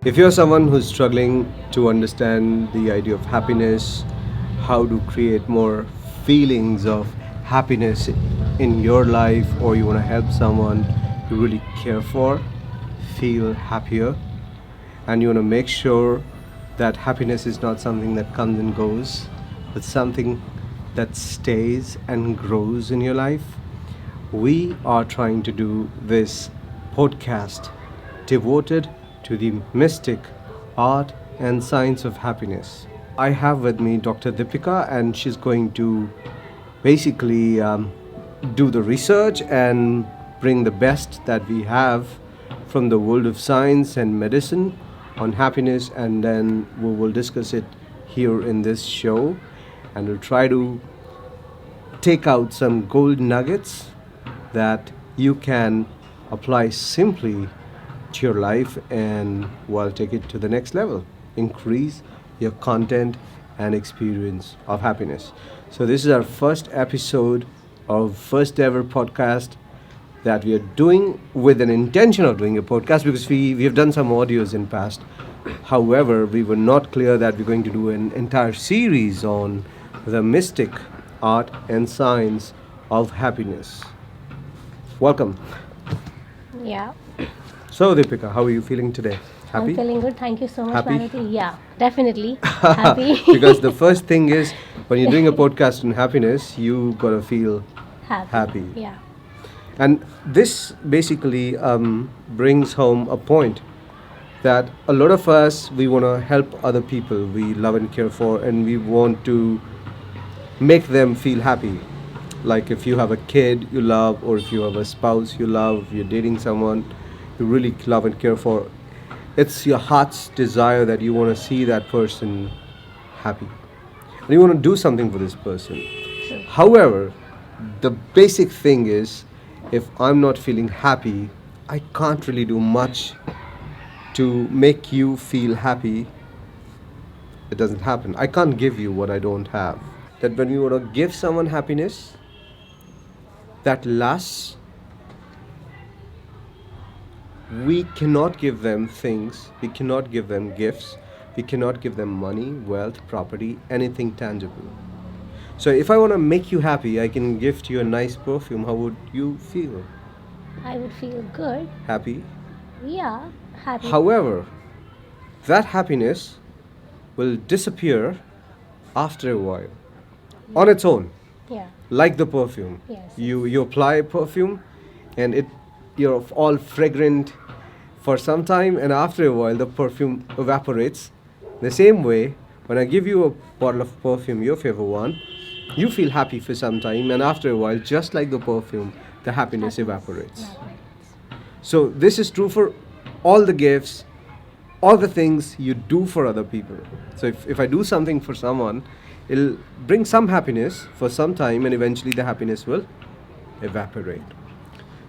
If you're someone who's struggling to understand the idea of happiness, how to create more feelings of happiness in your life, or you want to help someone you really care for feel happier, and you want to make sure that happiness is not something that comes and goes, but something that stays and grows in your life, we are trying to do this podcast devoted to the mystic art and science of happiness. I have with me Dr. Deepika, and she's going to basically do the research and bring the best that we have from the world of science and medicine on happiness, and then we will discuss it here in this show, and we'll try to take out some gold nuggets that you can apply simply to your life and well take it to the next level, increase your content and experience of happiness. So this is our first episode of first ever podcast that we are doing with an intention of doing a podcast, because we have done some audios in past. However, we were not clear that we're going to do an entire series on the mystic art and science of happiness. Welcome. Yeah, So, Deepika, how are you feeling today? I'm Happy? feeling good. Thank you so much, Happy? Maruti. Yeah, definitely happy. Because the first thing is, when you're doing a podcast on happiness, you gotta feel happy. Yeah, And this basically brings home a point that a lot of us, we want to help other people we love and care for, and we want to make them feel happy. Like if you have a kid you love, or if you have a spouse you love, you're dating someone you really love and care for, it's your heart's desire that you want to see that person happy. And you want to do something for this person. true. However, the basic thing is, if I'm not feeling happy, I can't really do much to make you feel happy. It doesn't happen. I can't give you what I don't have. That when we want to give someone happiness that lasts, we cannot give them things, we cannot give them gifts, we cannot give them money, wealth, property, anything tangible. So if I want to make you happy, I can gift you a nice perfume. How would you feel? I would feel good. Happy? Yeah, happy. However, that happiness will disappear after a while on its own, Yeah, like the perfume. yes. You apply perfume, and you're all fragrant for some time, and after a while the perfume evaporates. The same way, when I give you a bottle of perfume, your favorite one, you feel happy for some time, and after a while, just like the perfume, the happiness evaporates. Evaporates. So this is true for all the gifts, all the things you do for other people. So if I do something for someone, it'll bring some happiness for some time, and eventually the happiness will evaporate.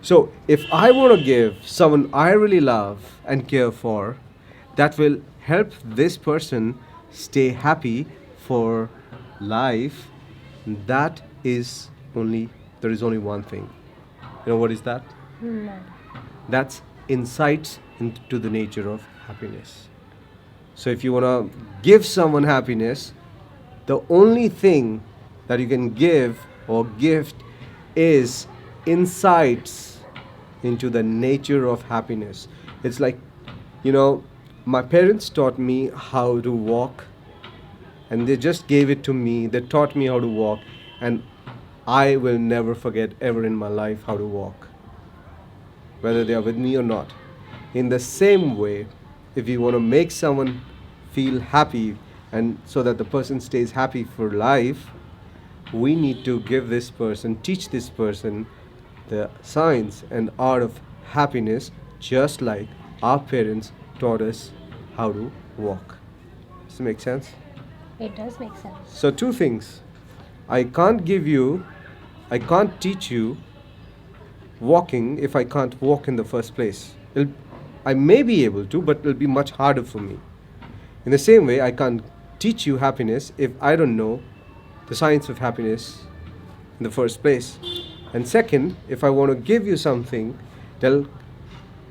So if I want to give someone I really love and care for, that will help this person stay happy for life. That is only, there is only one thing. You know what is that? No. That's insights into the nature of happiness. So if you want to give someone happiness, the only thing that you can give or gift is insights into the nature of happiness. It's like, my parents taught me how to walk, and they just gave it to me. They taught me how to walk, and I will never forget ever in my life how to walk, whether they are with me or not. In the same way, if you want to make someone feel happy, and so that the person stays happy for life, we need to give this person, teach this person the science and art of happiness, just like our parents taught us how to walk. Does it make sense? It does make sense. So, two things. I can't give you, I can't teach you walking if I can't walk in the first place. I may be able to, but it'll be much harder for me. In the same way, I can't teach you happiness if I don't know the science of happiness in the first place. And second, if I want to give you something that'll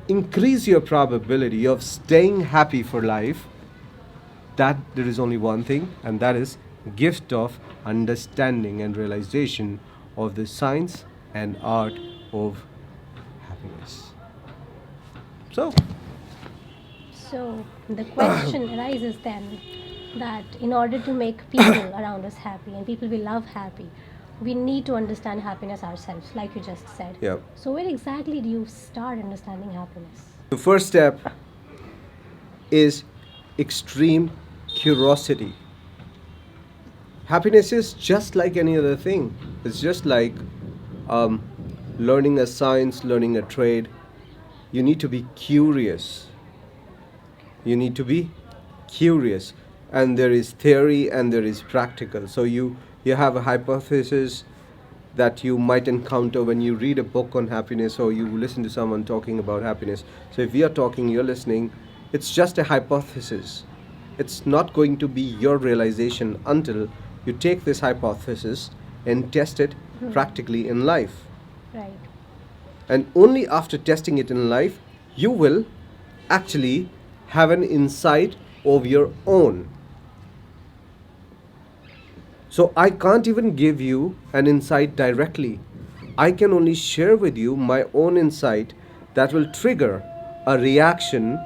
increase your probability of staying happy for life, that there is only one thing, and that is gift of understanding and realization of the science and art of happiness. So, So the question arises then that in order to make people around us happy and people we love happy, we need to understand happiness ourselves, like you just said. yeah. So where exactly do you start understanding happiness? The first step is extreme curiosity. Happiness is just like any other thing. It's just like um, learning a science, learning a trade. You need to be curious. You need to be curious. And there is theory and there is practical. So you have a hypothesis that you might encounter when you read a book on happiness or you listen to someone talking about happiness. So if we are talking, you're listening, it's just a hypothesis. It's not going to be your realization until you take this hypothesis and test it practically in life. Right. And only after testing it in life, you will actually have an insight of your own. So I can't even give you an insight directly. I can only share with you my own insight that will trigger a reaction,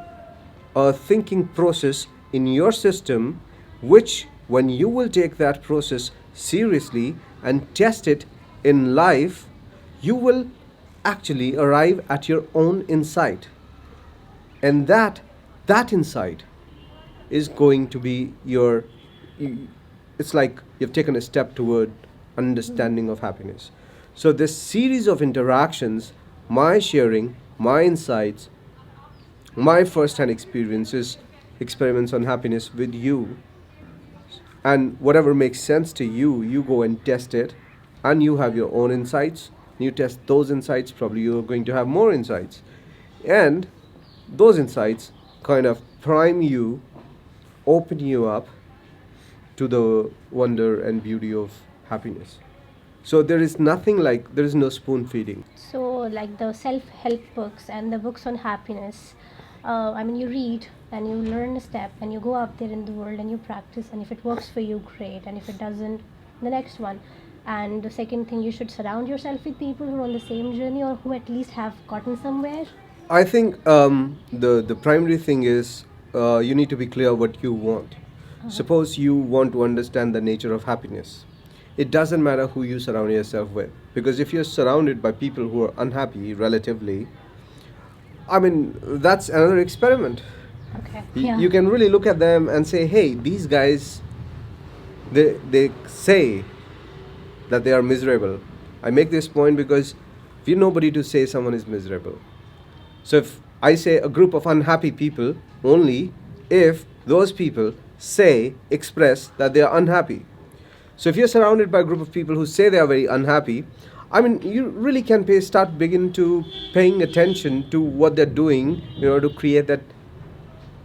a thinking process in your system, which, when you will take that process seriously and test it in life, you will actually arrive at your own insight. And that insight is going to be your, it's like you've taken a step toward understanding of happiness. So this series of interactions, my sharing, my insights, my first-hand experiences, experiments on happiness with you, and whatever makes sense to you, you go and test it, and you have your own insights. You test those insights, probably you're going to have more insights, and those insights kind of prime you, open you up to the wonder and beauty of happiness. So there is nothing like, there is no spoon feeding. So, like the self-help books and the books on happiness, I mean, you read and you learn a step and you go out there in the world and you practice, and if it works for you, great, and if it doesn't, the next one. And the second thing, you should surround yourself with people who are on the same journey or who at least have gotten somewhere. I think the primary thing is you need to be clear what you want. Suppose you want to understand the nature of happiness. It doesn't matter who you surround yourself with, because if you're surrounded by people who are unhappy relatively, I mean, that's another experiment. Okay. You can really look at them and say, hey, these guys, they say that they are miserable. I make this point because we're nobody to say someone is miserable. So if I say a group of unhappy people, only if those people say, express that they are unhappy. So if you're surrounded by a group of people who say they are very unhappy, I mean, you really can begin to paying attention to what they're doing in order to create that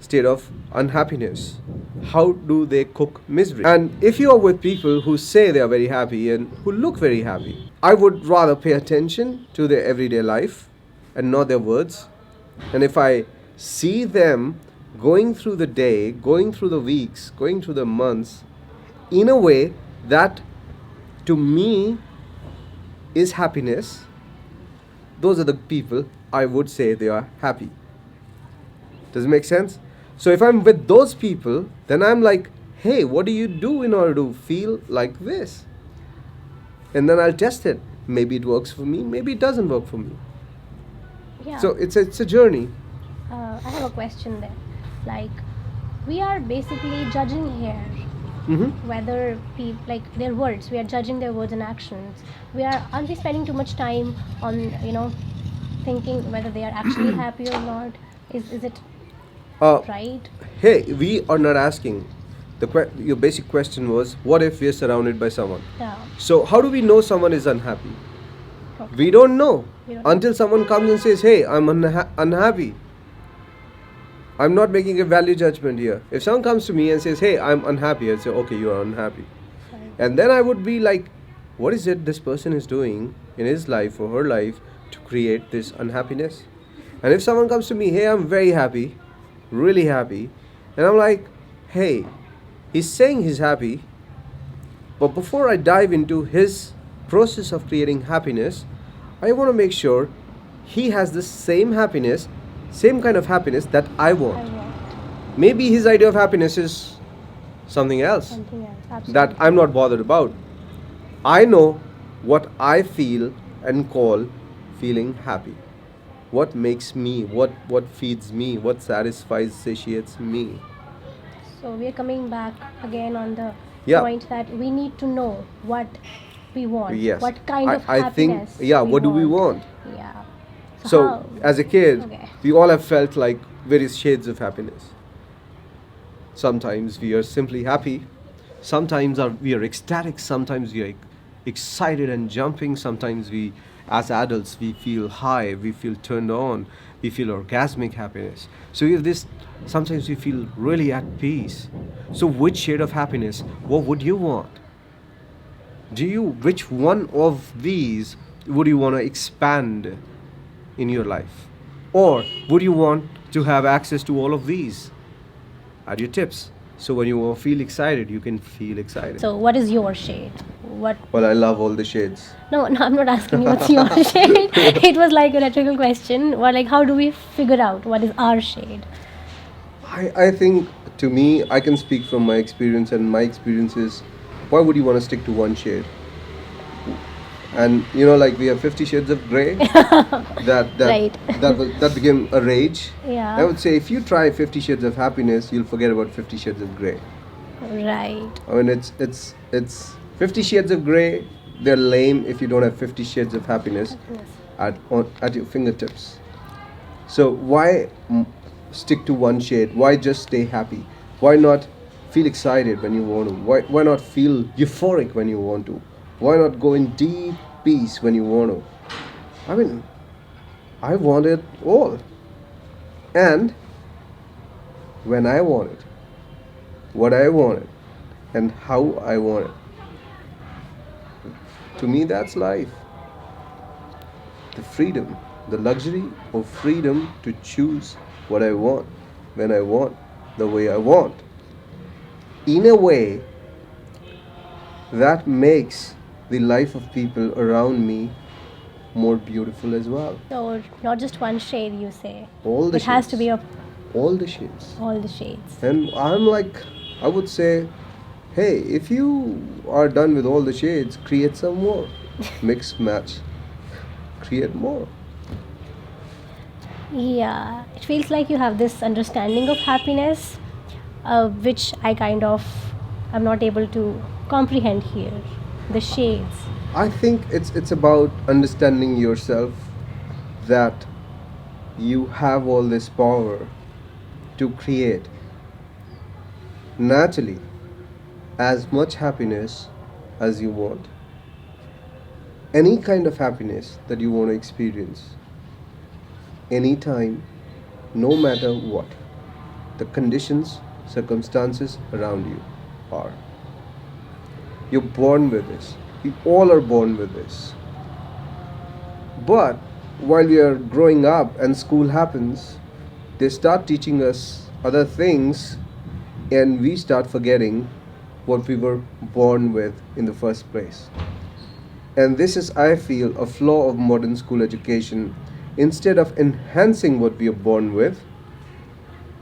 state of unhappiness. How do they cook misery? And if you are with people who say they are very happy and who look very happy, I would rather pay attention to their everyday life and not their words. And if I see them going through the day, going through the weeks, going through the months, in a way that to me is happiness, those are the people I would say they are happy. Does it make sense? So if I'm with those people, then I'm like, hey, what do you do in order to feel like this? And then I'll test it. Maybe it works for me, maybe it doesn't work for me. Yeah. So it's a journey. I have a question there. Like, we are basically judging here whether people, like their words, we are judging their words and actions. Aren't we spending too much time on, thinking whether they are actually happy or not? Is it Uh, right? hey, we are not asking. Your basic question was, what if we are surrounded by someone? Yeah. So how do we know someone is unhappy? Okay. We don't know We don't know. until someone comes and says, hey, I'm unhappy. I'm not making a value judgment here. If someone comes to me and says, hey, I'm unhappy, I'd say, okay, you are unhappy. Right. And then I would be like, what is it this person is doing in his life or her life to create this unhappiness? And if someone comes to me, hey, I'm very happy, really happy, and I'm like, hey, he's saying he's happy, but before I dive into his process of creating happiness, I want to make sure he has the same happiness, same kind of happiness that I I want. want Maybe his idea of happiness is something else something else. that I'm Absolutely. not bothered about. I know what I feel and call feeling happy. What makes me, what feeds me, what satisfies, satiates me. So we are coming back again on the Yeah, point that we need to know what we want, yes. what kind I, of I think, happiness yeah, we what do we want. want? Yeah. So So, how? as a kid, Okay. we all have felt like various shades of happiness. Sometimes we are simply happy, sometimes we are ecstatic, sometimes we are excited and jumping, sometimes we, as adults, we feel high, we feel turned on, we feel orgasmic happiness. So if this, sometimes we feel really at peace. So which shade of happiness, what would you want? Do you, which one of these would you want to expand in your life? Or would you want to have access to all of these at your tips? So when you feel excited, you can feel excited. So what is your shade? What? Well, I love all the shades. No, no, I'm not asking you what's your shade. It was like a rhetorical question. Or like, how do we figure out what is our shade? I think, to me, I can speak from my experience, and my experience is, why would you want to stick to one shade? And like we have 50 shades of gray. that that Right. that became a rage. Yeah. I would say, if you try 50 shades of happiness, you'll forget about 50 shades of gray. Right. I mean, it's 50 shades of gray. They're lame if you don't have 50 shades of happiness Happiness. at your fingertips. So why stick to one shade? Why just stay happy? Why not feel excited when you want to? Why not feel euphoric when you want to? Why not go in deep peace when you want to? I mean, I want it all. And when I want it, what I want it, and how I want it. To me, that's life. The freedom, the luxury of freedom to choose what I want, when I want, the way I want. In a way that makes the life of people around me more beautiful as well. So not just one shade, you say. All the It has to shades. be of All the shades. all the shades. And I'm like, I would say, hey, if you are done with all the shades, create some more. Mix, match, create more. Yeah, it feels like you have this understanding of happiness, which I kind of am not able to comprehend here. The shades. I think it's about understanding yourself, that you have all this power to create naturally as much happiness as you want. Any kind of happiness that you want to experience, anytime, no matter what the conditions, circumstances around you are. You're born with this. We all are born with this. But while we are growing up and school happens, they start teaching us other things, and we start forgetting what we were born with in the first place. And this is, I feel, a flaw of modern school education. Instead of enhancing what we are born with,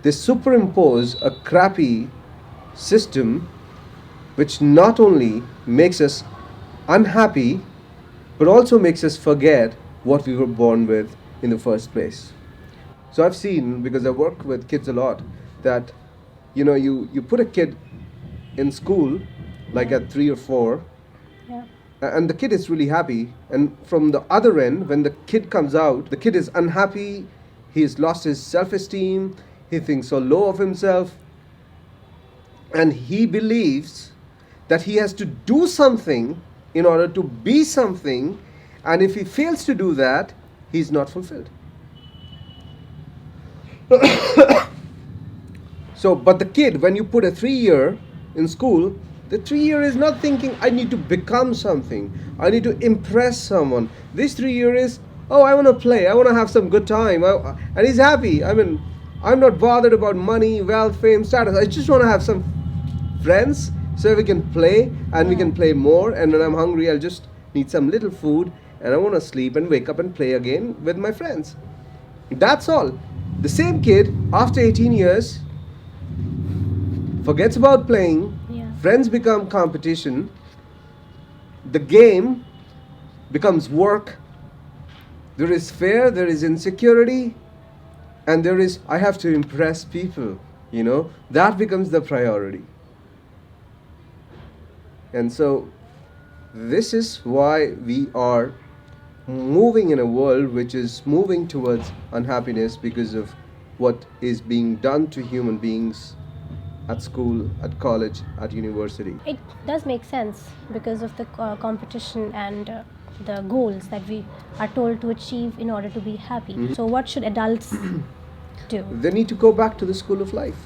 they superimpose a crappy system which not only makes us unhappy but also makes us forget what we were born with in the first place. So I've seen, because I work with kids a lot, that you put a kid in school like at 3 or 4, Yeah. and the kid is really happy, and from the other end, when the kid comes out, the kid is unhappy, he's lost his self-esteem, he thinks so low of himself, and he believes that he has to do something in order to be something, and if he fails to do that, he's not fulfilled. So, but the kid, when you put a 3 year in school, the 3 year is not thinking, I need to become something, I need to impress someone. This 3 year is, Oh, I want to play. I want to have some good time. And he's happy. I mean, I'm not bothered about money, wealth, fame, status. I just want to have some friends so we can play and we can Yeah. play more. And when I'm hungry, I'll just need some little food and I want to sleep and wake up and play again with my friends. That's all. The same kid, after 18 years, forgets about playing, Yeah. friends become competition, the game becomes work, there is fear, there is insecurity, and there is, I have to impress people, that becomes the priority. And so, this is why we are moving in a world which is moving towards unhappiness because of what is being done to human beings at school, at college, at university. It does make sense because of the competition and the goals that we are told to achieve in order to be happy. So, what should adults do? They need to go back to the school of life.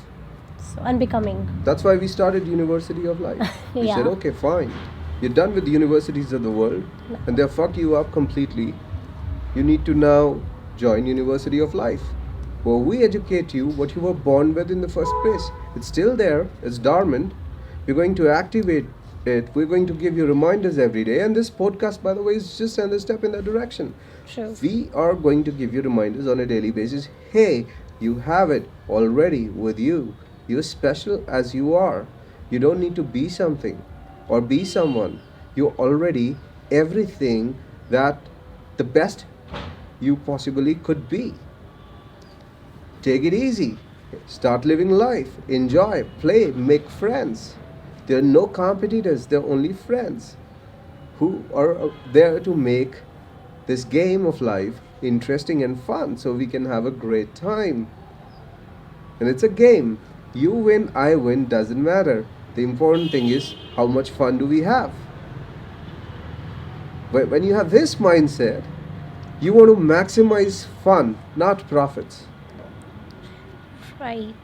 So, unbecoming. That's why we started University of Life. We said, Yeah. okay, fine. You're done with the universities of the world and they'll fuck you up completely. You need to now join University of Life, where we educate you what you were born with in the first place. It's still there, it's dormant. We're going to activate it. We're going to give you reminders every day. And this podcast, by the way, is just another step in that direction. True. We are going to give you reminders on a daily basis. Hey, you have it already with you. You're special as you are. You don't need to be something or be someone. You're already everything that the best you possibly could be. Take it easy. Start living life. Enjoy. Play. Make friends. There are no competitors. There are only friends who are there to make this game of life interesting and fun so we can have a great time. And it's a game. You win, I win, doesn't matter. The important thing is how much fun do we have. When you have this mindset, you want to maximize fun, not profits. Right.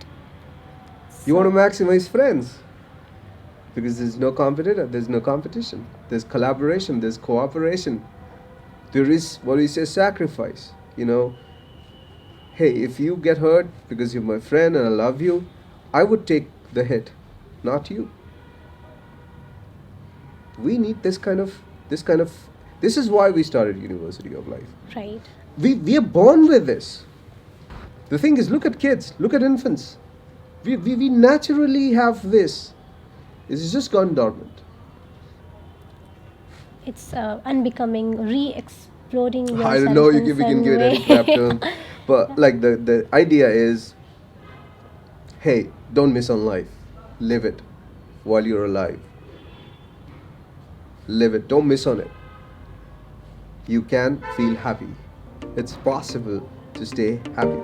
You want to maximize friends because there's no competitor, there's no competition, there's collaboration, there's cooperation. There is what we say sacrifice. Hey, if you get hurt because you're my friend and I love you, I would take the hit, not you. We need this is why we started University of Life. Right. We are born with this. The thing is, look at kids, look at infants. We naturally have this. It's just gone dormant. It's unbecoming, re-exploring yourself I don't know in we can some give it any way. crap term, but like the idea is, hey, don't miss on life. Live it while you're alive. Live it. Don't miss on it. You can feel happy. It's possible to stay happy.